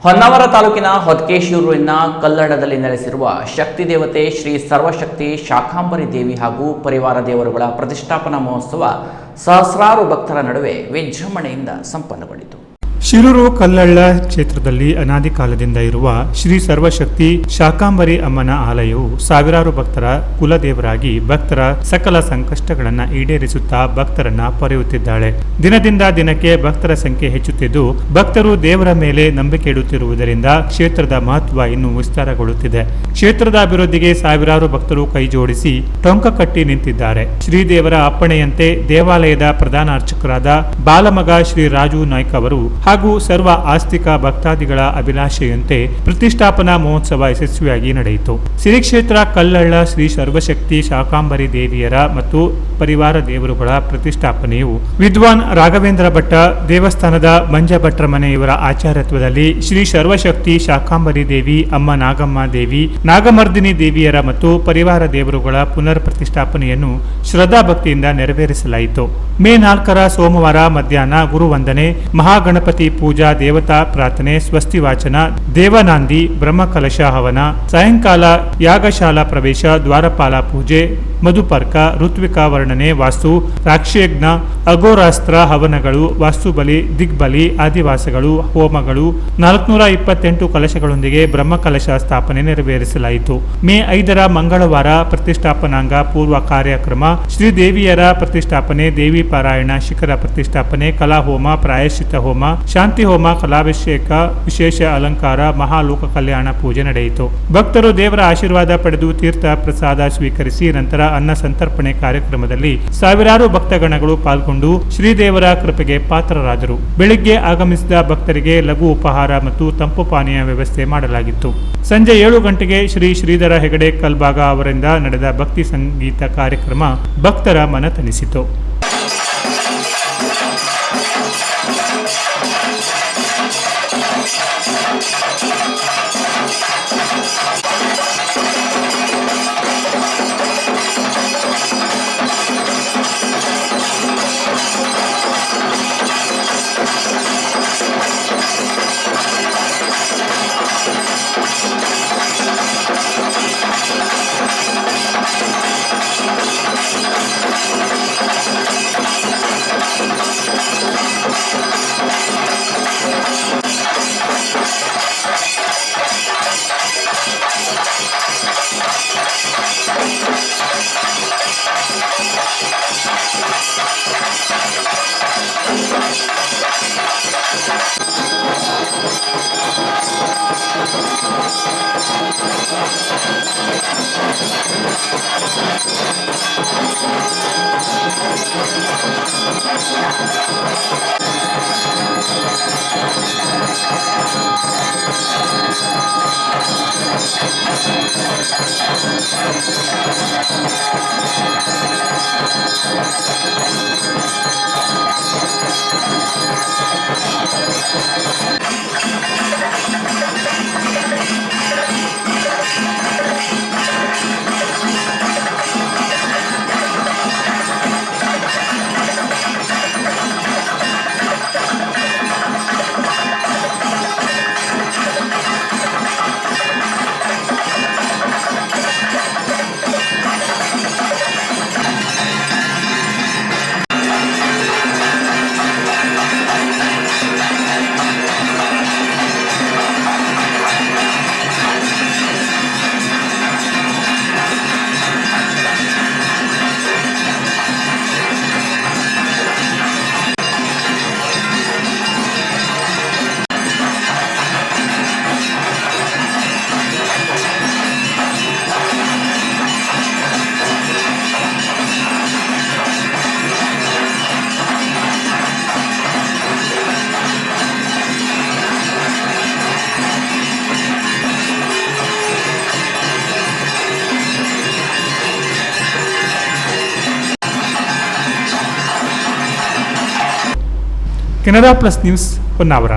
ಹೊನ್ನಾವರ ತಾಲೂಕಿನ ಹೊದ್ಕೇಶೂರಿನ ಕಲ್ಲಡದಲ್ಲಿ ನೆಲೆಸಿರುವ ಶಕ್ತಿ ದೇವತೆ ಶ್ರೀ ಸರ್ವಶಕ್ತಿ ಶಾಕಾಂಬರಿ ದೇವಿ ಹಾಗೂ ಪರಿವಾರ ದೇವರುಗಳ ಪ್ರತಿಷ್ಠಾಪನಾ ಮಹೋತ್ಸವ ಸಹಸ್ರಾರು ಭಕ್ತರ ನಡುವೆ ವಿಜೃಂಭಣೆಯಿಂದ ಸಂಪನ್ನಗೊಂಡಿತು. ಶಿರೂರು ಕಲ್ಲಳ್ಳ ಕ್ಷೇತ್ರದಲ್ಲಿ ಅನಾದಿ ಕಾಲದಿಂದ ಇರುವ ಶ್ರೀ ಸರ್ವಶಕ್ತಿ ಶಾಕಾಂಬರಿ ಅಮ್ಮನ ಆಲಯವು ಸಾವಿರಾರು ಭಕ್ತರ ಕುಲದೇವರಾಗಿ ಭಕ್ತರ ಸಕಲ ಸಂಕಷ್ಟಗಳನ್ನು ಈಡೇರಿಸುತ್ತಾ ಭಕ್ತರನ್ನ ಪೊರೆಯುತ್ತಿದ್ದಾಳೆ. ದಿನದಿಂದ ದಿನಕ್ಕೆ ಭಕ್ತರ ಸಂಖ್ಯೆ ಹೆಚ್ಚುತ್ತಿದ್ದು ಭಕ್ತರು ದೇವರ ಮೇಲೆ ನಂಬಿಕೆ ಇಡುತ್ತಿರುವುದರಿಂದ ಕ್ಷೇತ್ರದ ಮಹತ್ವ ಇನ್ನೂ ವಿಸ್ತಾರಗೊಳ್ಳುತ್ತಿದೆ. ಕ್ಷೇತ್ರದ ಅಭಿವೃದ್ಧಿಗೆ ಸಾವಿರಾರು ಭಕ್ತರು ಕೈ ಜೋಡಿಸಿ ಟೊಂಕ ಕಟ್ಟಿ ನಿಂತಿದ್ದಾರೆ. ಶ್ರೀದೇವರ ಅಪ್ಪಣೆಯಂತೆ ದೇವಾಲಯದ ಪ್ರಧಾನ ಅರ್ಚಕರಾದ ಬಾಲಮಗ ಶ್ರೀ ರಾಜು ನಾಯ್ಕ ಅವರು ಹಾಗೂ ಸರ್ವ ಆಸ್ತಿಕ ಭಕ್ತಾದಿಗಳ ಅಭಿಲಾಷೆಯಂತೆ ಪ್ರತಿಷ್ಠಾಪನಾ ಮಹೋತ್ಸವ ಯಶಸ್ವಿಯಾಗಿ ನಡೆಯಿತು. ಶ್ರೀ ಕ್ಷೇತ್ರ ಕಲ್ಲಳ್ಳ ಶ್ರೀ ಸರ್ವಶಕ್ತಿ ಶಾಕಾಂಬರಿ ದೇವಿಯರ ಮತ್ತು ಪರಿವಾರ ದೇವರುಗಳ ಪ್ರತಿಷ್ಠಾಪನೆಯು ವಿದ್ವಾನ್ ರಾಘವೇಂದ್ರ ಭಟ್ಟ ದೇವಸ್ಥಾನದ ಮಂಜ ಭಟ್ರ ಮನೆ ಇವರ ಆಚಾರ್ಯತ್ವದಲ್ಲಿ ಶ್ರೀ ಸರ್ವಶಕ್ತಿ ಶಾಕಾಂಬರಿ ದೇವಿ, ಅಮ್ಮ ನಾಗಮ್ಮ ದೇವಿ, ನಾಗಮರ್ದಿನಿ ದೇವಿಯರ ಮತ್ತು ಪರಿವಾರ ದೇವರುಗಳ ಪುನರ್ ಪ್ರತಿಷ್ಠಾಪನೆಯನ್ನು ಶ್ರದ್ಧಾ ಭಕ್ತಿಯಿಂದ ನೆರವೇರಿಸಲಾಯಿತು. ಮೇ 4ರ ಸೋಮವಾರ ಮಧ್ಯಾಹ್ನ ಗುರುವಂದನೆ, ಮಹಾಗಣಪತಿ ಪೂಜಾ, ದೇವತಾ ಪ್ರಾರ್ಥನೆ, ಸ್ವಸ್ತಿ ವಾಚನ, ದೇವನಾಂದಿ, ಬ್ರಹ್ಮಕಲಶ ಹವನ, ಸಾಯಂಕಾಲ ಯಾಗಶಾಲಾ ಪ್ರವೇಶ, ದ್ವಾರಪಾಲ ಪೂಜೆ, ಮಧುಪರ್ಕ, ಋತ್ವಿಕಾ ವರ್ಣನೆ, ವಾಸ್ತು, ರಾಕ್ಷಯಜ್ಞ, ಅಘೋರಾಸ್ತ್ರ ಹವನಗಳು, ವಾಸ್ತುಬಲಿ, ದಿಗ್ಬಲಿ, ಆದಿವಾಸಗಳು, ಹೋಮಗಳು, 428 ಕಲಶಗಳೊಂದಿಗೆ ಬ್ರಹ್ಮಕಲಶ ಸ್ಥಾಪನೆ ನೆರವೇರಿಸಲಾಯಿತು. ಮೇ 5ರ ಮಂಗಳವಾರ ಪ್ರತಿಷ್ಠಾಪನಾಂಗ ಪೂರ್ವ ಕಾರ್ಯಕ್ರಮ, ಶ್ರೀದೇವಿಯರ ಪ್ರತಿಷ್ಠಾಪನೆ, ದೇವಿ ಪಾರಾಯಣ, ಶಿಖರ ಪ್ರತಿಷ್ಠಾಪನೆ, ಕಲಾಹೋಮ, ಪ್ರಾಯಶ್ಚಿತ ಹೋಮ, ಶಾಂತಿ ಹೋಮ, ಕಲಾಭಿಷೇಕ, ವಿಶೇಷ ಅಲಂಕಾರ, ಮಹಾಲೋಕ ಕಲ್ಯಾಣ ಪೂಜೆ ನಡೆಯಿತು. ಭಕ್ತರು ದೇವರ ಆಶೀರ್ವಾದ ಪಡೆದು ತೀರ್ಥ ಪ್ರಸಾದ ಸ್ವೀಕರಿಸಿ ನಂತರ ಅನ್ನ ಸಂತರ್ಪಣೆ ಕಾರ್ಯಕ್ರಮದಲ್ಲಿ ಸಾವಿರಾರು ಭಕ್ತಗಣಗಳು ಪಾಲ್ಗೊಂಡು ಶ್ರೀದೇವರ ಕೃಪೆಗೆ ಪಾತ್ರರಾದರು. ಬೆಳಿಗ್ಗೆ ಆಗಮಿಸಿದ ಭಕ್ತರಿಗೆ ಲಘು ಉಪಹಾರ ಮತ್ತು ತಂಪು ಪಾನೀಯ ವ್ಯವಸ್ಥೆ ಮಾಡಲಾಗಿತ್ತು. ಸಂಜೆ 7 ಗಂಟೆಗೆ ಶ್ರೀಧರ ಹೆಗಡೆ ಕಲ್ಬಾಗ ಅವರಿಂದ ನಡೆದ ಭಕ್ತಿ ಸಂಗೀತ ಕಾರ್ಯಕ್ರಮ ಭಕ್ತರ ಮನ ತಣಿಸಿತು. Canara plus news Honnavar.